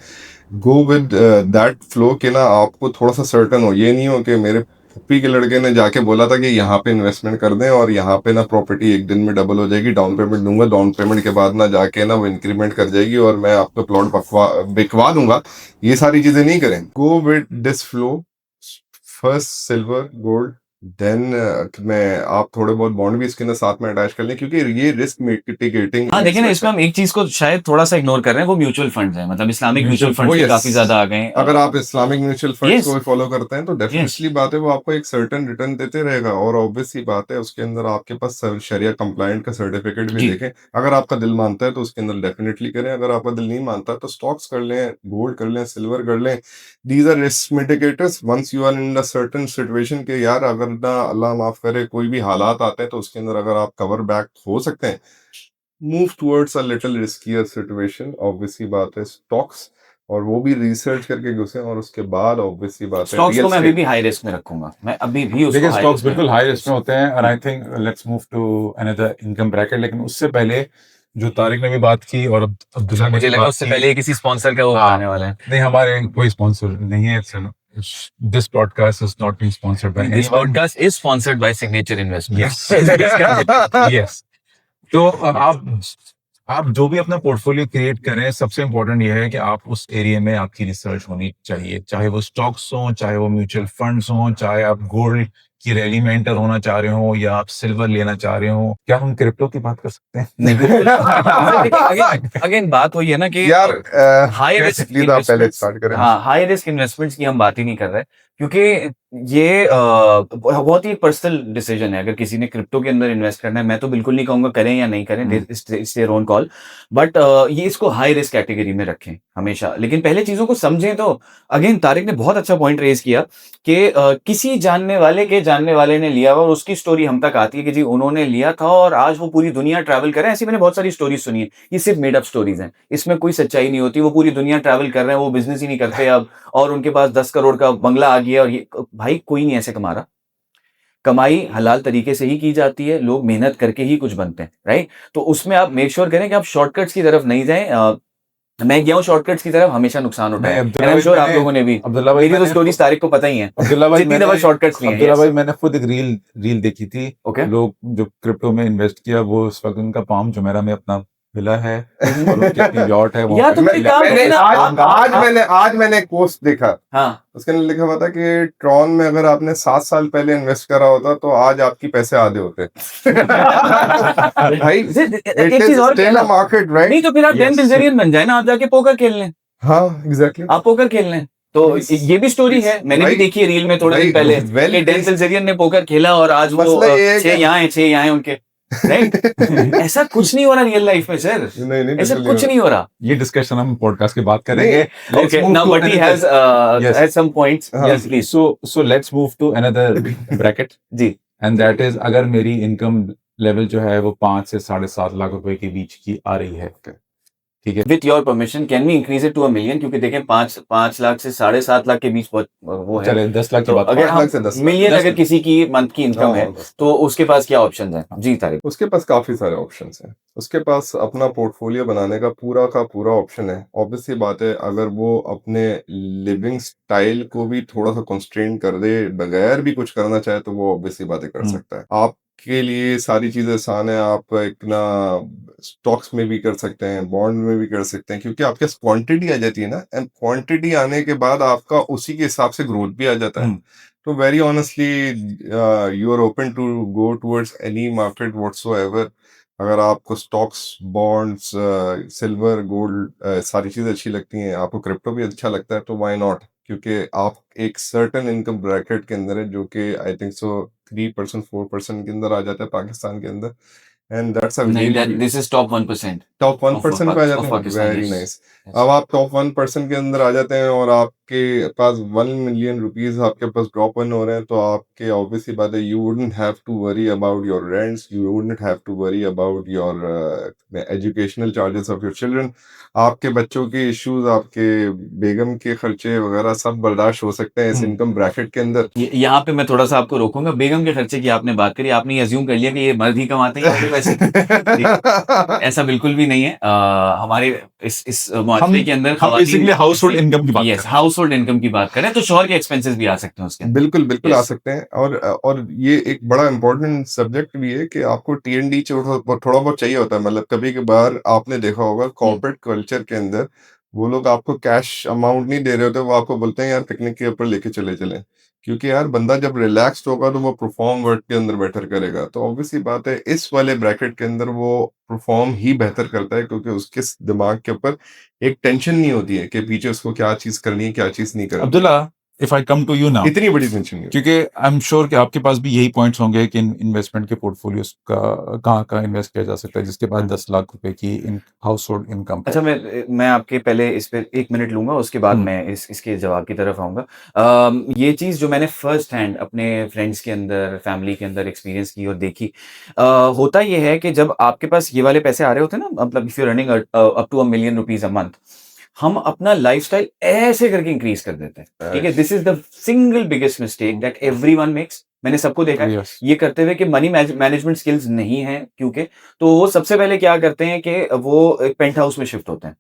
गो विद दैट फ्लो के ना आपको थोड़ा सा सर्टन हो। ये नहीं हो कि मेरे फुप्पी के लड़के ने जाके बोला था कि यहाँ पे इन्वेस्टमेंट कर दें और यहाँ पे ना प्रॉपर्टी एक दिन में डबल हो जाएगी, डाउन पेमेंट दूंगा, डाउन पेमेंट के बाद ना जाके ना वो इंक्रीमेंट कर जाएगी और मैं आपका प्लॉट बिकवा दूंगा। ये सारी चीजें नहीं करें। Go with this flow, first silver gold, then मैं आप थोड़े बहुत बॉन्ड भी इसके अंदर साथ में अटैच कर लें, क्योंकि ये रिस्क मिटिगेटिंग। हाँ, देखिए ना, इसमें हम एक चीज को शायद थोड़ा सा इग्नोर कर रहे हैं, वो म्यूचुअल फंड्स हैं। मतलब इस्लामिक म्यूचुअल फंड्स भी काफी ज्यादा आ गए हैं। अगर आप इस्लामिक म्यूचुअल फंड्स Yes. को भी फॉलो करते हैं तो Yes. डेफिनेटली बात है वो आपको एक सर्टेन रिटर्न देते रहेगा, और ऑब्वियस सी बात है उसके अंदर आपके पास शरिया कंप्लायंट का सर्टिफिकेट भी जी। देखें। अगर आपका दिल मानता है तो उसके अंदर डेफिनेटली करें, अगर आपका दिल नहीं मानता तो स्टॉक्स कर लें, गोल्ड कर लें, सिल्वर कर लें। These are risk mitigators once you are in a certain situation के यार अगर ना अल्लाह माफ करे कोई भी हालात आते हैं तो उसके अंदर अगर आप कवर बैक हो सकते हैं, move towards a little riskier situation. Obviously बात है स्टॉक्स, और वो भी रिसर्च करके घुसे, और उसके बाद ऑब्वियसली बात है स्टॉक्स को मैं अभी भी हाई रिस्क में रखूंगा, मैं अभी भी उसको देखिए high स्टॉक्स risk में बिल्कुल रखूंगा। हाई रिस्क में होते हैं, and I think let's move to another income bracket. लेकिन उससे पहले जो तारिक ने भी बात की और अब्दुल्ला ने मुझे भी लगा बात उससे की, पहले किसी स्पॉन्सर का वो हाँ, आने वाला है। नहीं हमारे कोई स्पॉन्सर नहीं है। This podcast is not being sponsored by this anyone. Podcast is sponsored by signature investment. Yes. तो आप जो भी अपना पोर्टफोलियो क्रिएट करें, सबसे इंपॉर्टेंट ये है कि आप उस एरिया में आपकी रिसर्च होनी चाहिए, चाहे वो स्टॉक्स हो, चाहे वो म्यूचुअल फंड्स हो, चाहे आप गोल्ड की रैली में एंटर होना चाह रहे हो या आप सिल्वर लेना चाह रहे हो। क्या हम क्रिप्टो की बात कर सकते हैं? नहीं, अगेन बात वही है ना कि यार हाई रिस्क प्लीज आप पहले स्टार्ट करें। हाँ, हाई रिस्क इन्वेस्टमेंट्स की हम बात ही नहीं कर रहे, क्योंकि ये बहुत ही पर्सनल डिसीजन है। अगर किसी ने क्रिप्टो के अंदर इन्वेस्ट करना है, मैं तो बिल्कुल नहीं कहूंगा करें या नहीं करें, it's their own call. But ये इसको हाई रिस्क कैटेगरी में रखें हमेशा, लेकिन पहले चीजों को समझें। तो अगेन तारिक ने बहुत अच्छा पॉइंट रेज किया कि किसी जानने वाले ने लिया और उसकी स्टोरी हम तक आती है कि जी उन्होंने लिया था और आज वो पूरी दुनिया ट्रैवल कर रहे हैं। ऐसी मैंने बहुत सारी स्टोरीज सुनी है। ये सिर्फ मेड अप स्टोरीज हैं, इसमें कोई सच्चाई नहीं होती। वो पूरी दुनिया ट्रैवल कर रहे हैं, वो बिजनेस ही नहीं करते अब, और उनके पास 10 करोड़ का बंगला आ गया। और ये भाई कोई नहीं ऐसे कमा रहा। कमाई हलाल तरीके से ही की जाती है, लोग मेहनत करके ही कुछ बनते हैं, राइट? तो उसमें आप मेक श्योर करें कि आप शॉर्टकट्स की तरफ नहीं जाएं। मैं गया हूं शॉर्टकट्स की तरफ, हमेशा नुकसान नहीं, उठाया। अब्दुल्ला I'm भाई, sure आप मैंने- लोगों ने भी। अब्दुल्ला भाई, मेरी तो मैंने- स्टोरीज तारिक को पता ही है, अब्दुल्ला भाई, जितनी दफा शॉर्टकट्स लिए हैं। अब्दुल्ला yes. भाई, मैंने खुद एक रील देखी थी। ओके। लोग जो क्रिप्टो में इन्वेस्ट किया, वो उस वक्त उनका पाम जुमेरा में अपना विला है और उनकी अपनी यॉट है वहाँ या पर। तो कोई काम करे ना, आज मैंने एक पोस्ट देखा, हाँ, उसके अंदर लिखा हुआ था कि ट्रॉन में अगर आपने 7 साल पहले इन्वेस्ट करा होता तो आज आपके पैसे आधे होते। भाई एक चीज और कहना, मार्केट राइट। नहीं तो फिर आप डेन बिल्जेरियन बन जाए ना, आप जाके पोकर खेल लें। हाँ एग्जैक्टली, आप पोकर खेल लें। तो Yes. ये भी स्टोरी है, मैंने भी भाई- देखी है रील में थोड़े दिन भाई, पहले well कि डेन placed- बिल्जेरियन ने पोकर खेला और आज वो मसला ये है 6 कि- यहाँ है उनके, राइट? ऐसा कुछ नहीं हो रहा रियल लाइफ में सर, नहीं ऐसा बिल्कुल कुछ नहीं हो रहा। ये डिस्कशन हम पॉडकास्ट के बाद करेंगे। Okay, now but he has some points. Yes, please. So let's move to another bracket, ji, and that is अगर मेरी इनकम लेवल जो है वो 5 से 7.5 लाख रुपए के बीच की आ रही है, ठीक है? With your permission can we increase it to $1 million? क्योंकि देखें 5 लाख से 7.5 लाख के बीच बहुत वो है। चले 10 लाख की तो बात अगर 5 हम लाख से 10 लाख। मिलियन 10 अगर किसी की मंथ की इनकम है तो उसके पास क्या ऑप्शंस हैं? जी तारिक। उसके पास काफी सारे ऑप्शंस हैं। उसके पास अपना पोर्टफोलियो बनाने का पूरा ऑप्शन है। ऑब्वियसली बात है अगर वो अपने लिविंग स्टाइल को भी थोड़ा सा कंस्ट्रेन कर दे, बगैर भी कुछ करना चाहे, तो वो ऑब्वियसली बातें कर सकता है। आपके लिए सारी चीजें आसान है। आप एक ना स्टॉक्स में भी कर सकते हैं, बॉन्ड में भी कर सकते हैं, क्योंकि आपके पास क्वांटिटी आ जाती है ना, एंड क्वांटिटी आने के बाद आपका उसी के हिसाब से ग्रोथ भी आ जाता है। तो very honestly you are open to go towards any market whatsoever. अगर आपको स्टॉक्स, बॉन्ड्स, सिल्वर, गोल्ड सारी चीजें अच्छी लगती हैं, आपको क्रिप्टो भी अच्छा लगता है, तो व्हाई नॉट? क्योंकि आप एक सर्टेन इनकम ब्रैकेट के अंदर है जो कि आई थिंक सो 3% 4% के अंदर आ जाता है पाकिस्तान के अंदर, एंड दैट्स अ नहीं, really this is top 1% top of 1% पे आ जाते ऑफ हैं, पाकिस्तान, वेरी यस। नाइस। अब आप टॉप 1% के अंदर आ जाते हैं और आपके पास 1 मिलियन रुपीज आपके पास ड्रॉप इन हो रहे हैं, तो आपके ऑब्वियसली बात है, you wouldn't have to worry about your rents, you wouldn't have to worry about your educational charges of your children. आपके बच्चों के इश्यूज, आपके बेगम के खर्चे वगैरह सब बर्दाश्त हो सकते हैं इस इनकम ब्रैकेट के अंदर। यहाँ पे मैं थोड़ा सा आपको रोकूंगा। बेगम के खर्चे की आपने बात करी, आपने ये अज्यूम कर लिया कि ये मर्द ही कमाते हैं यहाँ पे पैसे। ऐसा बिल्कुल भी नहीं है। हमारे इस मुआशरे के अंदर हम बेसिकली हाउस होल्ड इनकम की बात कर यस, रहे हैं। हाउस होल्ड इनकम की बात करें तो शोहर के एक्सपेंसेस भी आ सकते हैं उसके अंदर। बिल्कुल बिल्कुल आ Yes. सकते हैं, और ये एक बड़ा इंपॉर्टेंट सब्जेक्ट भी है कि आपको टीएनडी थोड़ा बहुत चाहिए होता है। मतलब कभी कभार आपने देखा होगा कॉर्पोरेट कल्चर के अंदर वो लोग आपको कैश अमाउंट नहीं दे रहे होते, वो आपको बोलते हैं यार पिकनिक के ऊपर लेके चले चलें, क्योंकि यार बंदा जब रिलैक्स्ड होगा तो वो परफॉर्म वर्क के अंदर बेटर करेगा। तो ऑब्वियसली बात है इस वाले ब्रैकेट के अंदर वो परफॉर्म ही बेहतर करता है, क्योंकि उसके दिमाग के ऊपर एक टेंशन नहीं होती है कि पीछे उसको क्या चीज करनी है क्या चीज नहीं करनी है। Abdullah, if I come to you now, इतनी बड़ी टेंशन नहीं होती। क्योंकि आई एम श्योर कि आपके पास भी यही पॉइंट्स होंगे कि इन्वेस्टमेंट के पोर्टफोलियोज का कहाँ कहाँ इन्वेस्ट किया जा सकता है जिसके बाद 10 लाख रुपए की हाउस होल्ड इनकम अच्छा, मैं आपके पहले इस पे 1 मिनट लूँगा, उसके बाद मैं इसके जवाब की तरफ आऊँगा। ये चीज़ जो मैंने फर्स्ट हैंड अपने फ्रेंड्स के अंदर, फैमिली के अंदर एक्सपीरियंस की और देखी, होता ये है कि जब आपके पास ये वाले पैसे आ रहे होते हैं ना, मतलब if you are earning up to 1 million rupees a month, हम अपना लाइफ़स्टाइल ऐसे करके इंक्रीज़ कर देते हैं, ठीक है? This is the single biggest mistake that everyone makes. मैंने सबको देखा है यस ये करते हुए कि मनी मैनेजमेंट स्किल्स नहीं है क्योंकि, तो वो सबसे पहले क्या करते हैं कि वो एक पेंट हाउस में शिफ्ट होते हैं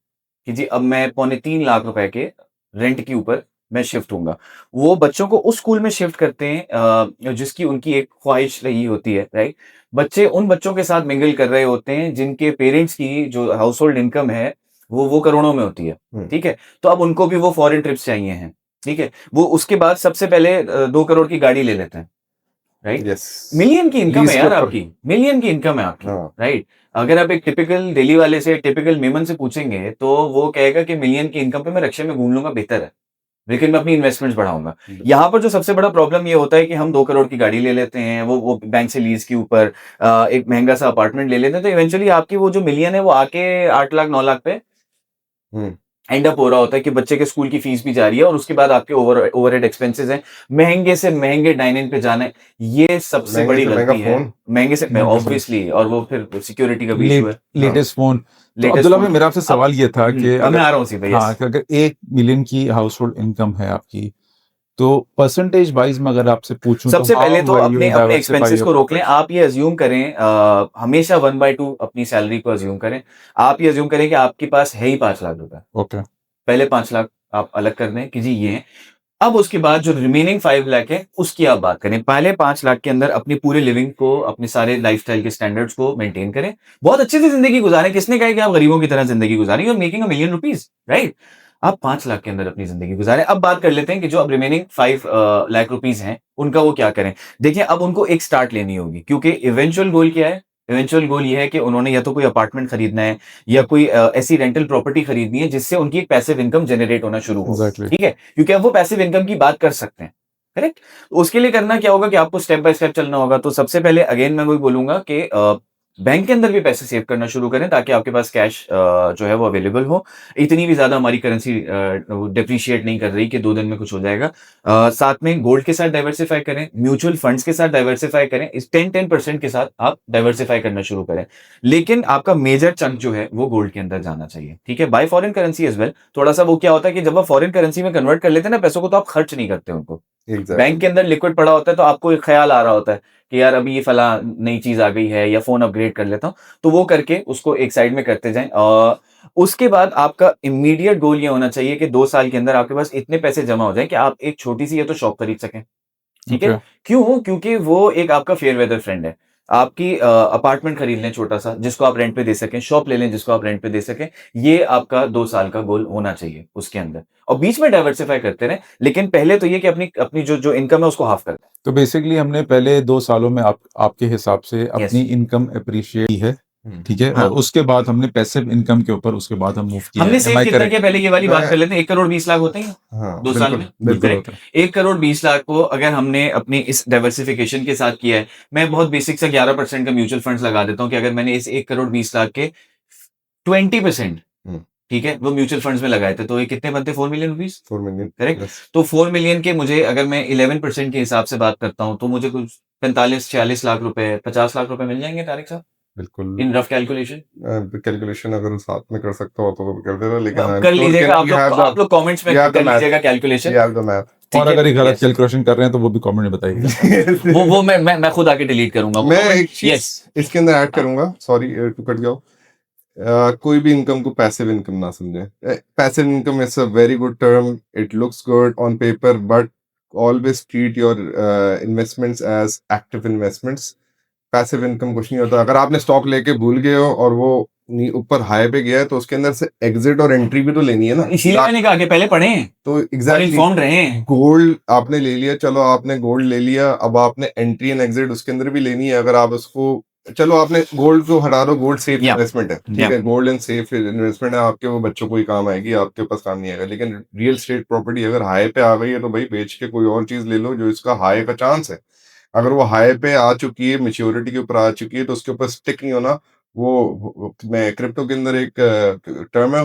कि जी अब मैं पौने 3 लाख रुपए के रेंट के ऊपर मैं शिफ्ट होऊंगा। वो बच्चों को उस स्कूल में शिफ्ट करते हैं जिसकी उनकी एक ख्वाहिश रही होती है, राइट? बच्चे उन बच्चों के साथ मिंगल कर रहे होते हैं जिनके पेरेंट्स की जो हाउस होल्ड इनकम है वो करोड़ों में होती है, ठीक है? तो अब उनको भी वो फॉरेन ट्रिप्स चाहिए हैं, ठीक है? वो उसके बाद सबसे पहले 2 करोड़ की गाड़ी ले लेते हैं, राइट? यस, मिलियन की इनकम लीज है के यार ऊपर। आपकी, मिलियन की इनकम है आपकी, हाँ, राइट? अगर आप एक टिपिकल दिल्ली वाले से, टिपिकल मेमन से पूछेंगे तो वो कहेगा कि मिलियन की इनकम पे मैं रिक्शे में घूम लूंगा, बेहतर है, लेकिन मैं अपनी इन्वेस्टमेंट्स बढ़ाऊंगा। यहाँ पर जो सबसे बड़ा प्रॉब्लम ये होता है कि हम 2 करोड़ की गाड़ी ले लेते हैं, वो बैंक से लीज के ऊपर एक महंगा सा अपार्टमेंट ले लेते हैं, तो इवेंचुअली आपकी वो जो मिलियन है वो आके 8 लाख 9 लाख पे हम्म, एंड अप हो रहा होता है कि बच्चे के स्कूल की फीस भी जा रही है और उसके बाद आपके ओवरहेड एक्सपेंसेस हैं, महंगे से महंगे डाइनिंग पे जाना है, ये सबसे महंगे बड़ी से महंगा गलती है। फोन। महंगे से महंगे से ऑब्वियसली, और वो फिर सिक्योरिटी का भी इशू है। Latest phone. तो लेटेस्ट अब्दुल्ला फोन। भाई, मेरा आपसे अब सवाल ये था कि अब मैं आ रहा हूँ सीधे, हाँ, यस। कि अगर 1 मिलियन की हाउस होल्ड इनकम है आपकी, तो परसेंटेज वाइज में अगर आपसे पूछूं तो सबसे पहले तो how will you अपने diversify एक्सपेंसेस your को रोक लें। profits? आप ये अज्यूम करें, हमेशा 1/2 अपनी सैलरी को अज्यूम करें। आप ये अज्यूम करें कि आपके पास है ही 5 लाख रुपए, ओके, पहले 5 लाख आप अलग कर दें कि जी ये हैं। अब उसके बाद जो रिमेनिंग 5 लाख है उसकी आप बात करें। पहले 5 लाख के अंदर अपनी पूरे लिविंग को, अपने सारे लाइफस्टाइल के स्टैंडर्ड्स को मेंटेन करें, बहुत अच्छे से जिंदगी गुजारें। किसने कहा कि आप गरीबों की तरह जिंदगी गुजारें? You are making a million rupees, right? आप 5 लाख के अंदर अपनी जिंदगी गुजारें। अब बात कर लेते हैं कि जो अब रिमेनिंग 5 लाख रुपीज हैं उनका वो क्या करें। देखिए, अब उनको एक स्टार्ट लेनी होगी, क्योंकि इवेंचुअल गोल क्या है? इवेंचुअल गोल ये है कि उन्होंने या तो कोई अपार्टमेंट खरीदना है या कोई ऐसी रेंटल प्रॉपर्टी खरीदनी है जिससे उनकी एक पैसिव इनकम जनरेट होना शुरू हो, एग्जैक्टली। ठीक है? क्योंकि अब वो पैसिव इनकम की बात कर सकते हैं, करेक्ट? उसके लिए करना क्या होगा कि आपको स्टेप बाय स्टेप चलना होगा। तो सबसे पहले अगेन मैं वही बोलूंगा कि बैंक के अंदर भी पैसे सेव करना शुरू करें ताकि आपके पास कैश जो है वो अवेलेबल हो। इतनी भी ज्यादा हमारी करेंसी डिप्रिशिएट नहीं कर रही कि 2 दिन में कुछ हो जाएगा। साथ में गोल्ड के साथ डाइवर्सिफाई करें, म्यूचुअल फंड्स के साथ डाइवर्सिफाई करें। इस 10% के साथ आप डाइवर्सिफाई करना शुरू करें, लेकिन आपका मेजर चंक जो है वो गोल्ड के अंदर जाना चाहिए, ठीक है? Buy foreign currency as well. थोड़ा सा वो क्या होता है कि जब आप फॉरेन करेंसी में कन्वर्ट कर लेते हैं ना पैसों को, तो आप खर्च नहीं करते उनको। एग्जैक्टली। बैंक के अंदर लिक्विड पड़ा होता है तो आपको एक ख्याल आ रहा होता है कि यार अभी ये फला नई चीज आ गई है या फोन अपग्रेड कर लेता हूं, तो वो करके उसको एक साइड में करते जाएं। और उसके बाद आपका इमीडिएट गोल ये होना चाहिए कि 2 साल के अंदर आपके पास इतने पैसे जमा हो जाए कि आप एक छोटी सी या तो शॉप खरीद सकें, ठीक है? ओके, क्यों? क्योंकि वो एक आपका फेयर वेदर फ्रेंड है। आपकी अपार्टमेंट खरीद लें छोटा सा जिसको आप रेंट पे दे सकें, शॉप ले लें जिसको आप रेंट पे दे सकें। ये आपका 2 साल का गोल होना चाहिए उसके अंदर, और बीच में डाइवर्सिफाई करते रहें, लेकिन पहले तो ये कि अपनी अपनी जो इनकम है उसको हाफ कर दें। तो बेसिकली हमने पहले 2 सालों में आपके हिसाब से यस। अपनी इनकम अप्रिशिएट की है ठीक है, हाँ। और उसके बाद हमने पैसिव इनकम के ऊपर उसके बाद हम मूव किया हमने है। सेव Am I कितना correct? किया पहले ये वाली बात मैं- कर लेते हैं। 1 करोड़ 20 लाख होते हैं हाँ 2 साल बिल्कुल में, बिल्कुल बिल्कुल होता है। 1 करोड़ 20 लाख को अगर हमने अपनी इस डाइवर्सिफिकेशन के साथ किया है, मैं बहुत बेसिक सा 11% का म्यूचुअल फंड्स लगा देता हूँ कि अगर मैंने इस 1 करोड़ 20 लाख के 20%, हम्म। ठीक है, वो म्यूचुअल फंड्स में लगाए थे, तो ये कितने बनते? 4 मिलियन रुपीस, 4 मिलियन करेक्ट। तो 4 मिलियन के मुझे अगर मैं 11% के हिसाब से बात करता हूँ तो मुझे कुछ 45-46 लाख रुपए, 50 लाख रुपए मिल जाएंगे तारिक साहब, बिल्कुल इन रफ कैलकुलेशन। कैलकुलेशन अगर साथ में कर सकता हो तो कर देना, लेकिन I'm कर sure लीजिएगा कि आप लोग कमेंट्स में you have the कर math. लीजिएगा calculation, you have the math. ठीक और है? अगर ये गलत Yes. कैलकुलेशन कर रहे हैं तो वो भी कमेंट में बताइएगा। वो मैं खुद आके डिलीट करूंगा वो मैं comment. एक चीज Yes. इसके अंदर ऐड करूंगा, सॉरी टू कट जाओ। कोई भी इनकम को पैसिव इनकम ना समझे। Passive income is a very good term, it looks good on paper, but always treat your investments as active investments. Passive income कुछ नहीं होता। अगर आपने स्टॉक लेके भूल गए हो और वो ऊपर हाई पे गया है तो उसके अंदर से एग्जिट और एंट्री भी तो लेनी है ना। इसीलिए मैंने कहा कि पहले पढ़ें तो और एग्जैक्टली इन्फॉर्म्ड रहें। गोल्ड आपने ले लिया, चलो आपने गोल्ड ले लिया, अब आपने एंट्री एंड एग्जिट उसके अंदर भी लेनी है। अगर आप उसको, चलो आपने गोल्ड को हटा दो, गोल्ड सेफ Yeah. इन्वेस्टमेंट है, ठीक Yeah. है, गोल्ड एंड सेफ इन्वेस्टमेंट है, आपके वो बच्चों को ही काम आएगी, आपके पास काम नहीं आएगा। लेकिन रियल स्टेट प्रॉपर्टी अगर हाई पे आ गई है तो भाई बेच के कोई और चीज ले लो जो इसका हाई का चांस है। अगर वो हाई पे आ चुकी है, मेच्योरिटी के ऊपर आ चुकी है, तो उसके ऊपर स्टिक नहीं होना। मैं क्रिप्टो के अंदर एक टर्म है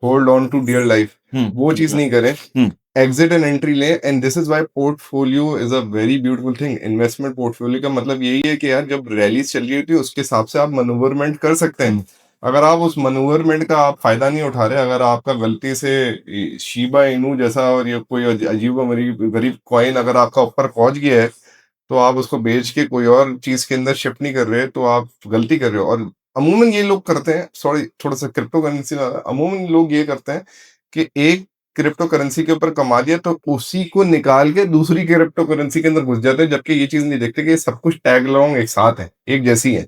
hold on to dear life, वो चीज नहीं करें। एग्जिट एंड एंट्री ले, and this is why portfolio is a very beautiful thing. Investment portfolio का मतलब यही है कि यार जब रैलीज चल रही होती है उसके हिसाब से आप मनूवरमेंट कर सकते हैं। अगर आप उस मनूवरमेंट का आप फायदा नहीं उठा रहे, अगर आपका गलती से शीबा इनू जैसा और ये कोई अजीब गरीब कॉइन अगर आपका ऊपर पहुंच गया है तो आप उसको बेच के कोई और चीज के अंदर शिफ्ट नहीं कर रहे, तो आप गलती कर रहे हो। और अमूमन ये लोग करते हैं, सॉरी थोड़ा सा क्रिप्टो करेंसी में, अमूमन लोग ये करते हैं कि एक क्रिप्टो करेंसी के ऊपर कमा दिया तो उसी को निकाल के दूसरी क्रिप्टो करेंसी के अंदर घुस जाते हैं, जबकि ये चीज नहीं देखते कि ये सब कुछ टैग लॉन्ग एक साथ है, एक जैसी है।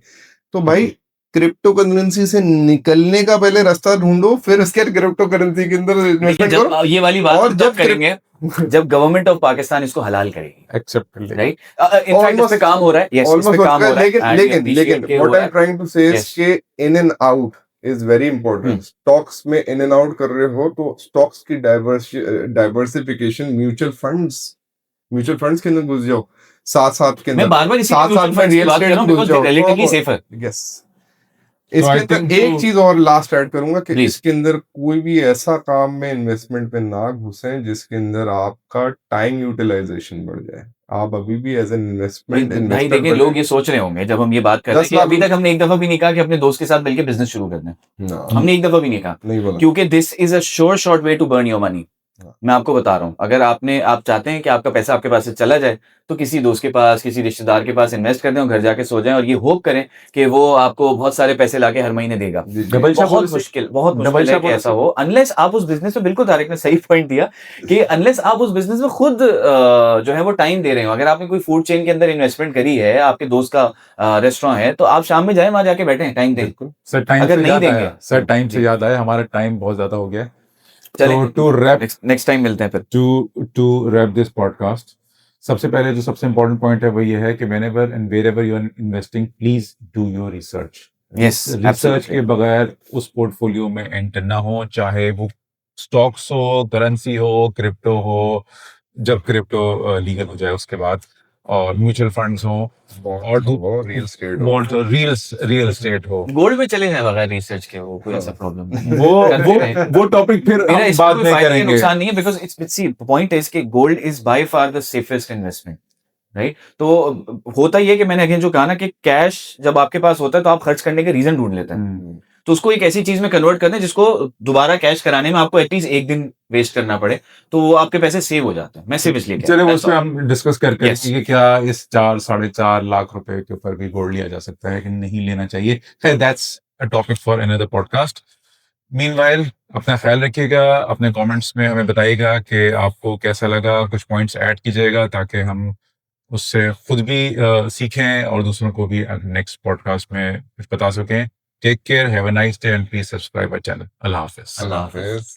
तो भाई क्रिप्टो करेंसी से निकलने का पहले रास्ता ढूंढो, फिर उसके बाद क्रिप्टो करेंसी के अंदर देखिए, इन्वेस्टमेंट जब करो। ये वाली बात और हम जब तब करेंगे जब गवर्नमेंट ऑफ पाकिस्तान इसको हलाल करेगी, एक्सेप्ट कर ले। राइट। इनफैक्ट इस पे काम हो रहा है, यस, इस पे काम हो रहा है। and we लेकिन appreciate कि व्हाट हो आई रहा एम ट्राइंग टू से इज Yes. के in and out is very important. Stocks में इन एंड आउट कर रहे हो तो स्टॉक्स की डाइवर्सिफिकेशन, म्यूचुअल फंड्स के अंदर घुस जाओ, साथ साथ के मैं अंदर बार बार इसी साथ साथ में की रियल बात कर एस्टेट रहा हूँ में घुस बिकॉज़ जाओ। Relatively safer. यस, इसके I अंदर think एक तो- चीज और लास्ट ऐड करूंगा कि Please. इसके अंदर कोई भी ऐसा काम में इन्वेस्टमेंट पे ना घुसे जिसके अंदर आपका टाइम यूटिलाइजेशन बढ़ जाए। आप अभी भी एज एन इन्वेस्टमेंट भाई इन्वेस्टर देखिए, लोग ये सोच रहे होंगे जब हम ये बात कर रहे हैं 10 कि लाख अभी तक हमने एक दफा भी नहीं कहा कि अपने दोस्त के साथ मिलकर बिजनेस शुरू करना है। ना, हमने एक दफा भी नहीं कहा, नहीं बोला। क्योंकि this is a sure short way to burn your money. मैं आपको बता रहा हूँ, अगर आप चाहते हैं कि आपका पैसा आपके पास से चला जाए तो किसी दोस्त के पास, किसी रिश्तेदार के पास इन्वेस्ट कर दें और घर जाके सो जाएं और ये होप करें कि वो आपको बहुत सारे पैसे लाके हर महीने देगा। डबल शाह बहुत policy- मुश्किल डबल है शाह कि ऐसा policy- हो, अनलेस आप उस बिजनेस में, बिल्कुल तारिक ने सही पॉइंट दिया कि अनलेस आप उस बिजनेस में खुद जो है वो टाइम दे रहे हो। अगर आपने कोई फूड चेन के अंदर इन्वेस्टमेंट करी है, आपके दोस्त का रेस्टोरेंट है, तो आप शाम में जाए, वहां जाके बैठे, टाइम दें। सर टाइम अगर से नहीं याद देंगे आया, सर टाइम से जी। याद आया, हमारा टाइम बहुत ज्यादा हो गया है। चलें, तो टू रैप नेक्स्ट टाइम मिलते हैं फिर। टू रैप दिस पॉडकास्ट, सबसे पहले जो सबसे इंपॉर्टेंट पॉइंट है वो ये है कि whenever and wherever you are investing, please do your research. Yes, research absolutely. के बगैर उस पोर्टफोलियो में एंटर ना हो, चाहे वो स्टॉक्स हो, करेंसी हो, क्रिप्टो हो, जब क्रिप्टो लीगल हो जाए उसके बाद, और म्यूचुअल फंड्स हो, और real estate bond, real estate हो। गोल्ड में चले जाए बगैर रिसर्च के, वो कोई ऐसा प्रॉब्लम नहीं। वो टॉपिक फिर मेरा हम इसमें बाद कोई में फायदा या करेंगे। नुकसान नहीं है, because it's see point is कि gold is by far the safest investment, right. तो होता ही है कि मैंने अगेन जो कहा ना कि कैश जब आपके पास होता है तो आप खर्च करने के रीजन ढूंढ लेते हैं, तो उसको एक ऐसी चीज में कन्वर्ट करना है जिसको दोबारा कैश कराने में आपको एटलीस्ट एक दिन वेस्ट करना पड़े, तो वो आपके पैसे सेव हो जाते हैं। मैं सिर्फ इसलिए कह चलिए रहा हूं, उस पे हम डिस्कस करके Yes. कि क्या इस 4-4.5 लाख रुपए के ऊपर भी गोल्ड लिया जा सकता है कि नहीं लेना चाहिए। That's a topic for another podcast. Meanwhile अपना ख्याल रखिएगा, अपने कमेंट्स में हमें बताइएगा कि आपको कैसा लगा, कुछ पॉइंट्स ऐड कीजिएगा ताकि हम उससे खुद भी सीखें और दूसरों को भी नेक्स्ट पॉडकास्ट में कुछ बता सकें। Take care, have a nice day and please subscribe our channel. अल्लाह हाफिज। अल्लाह हाफिज।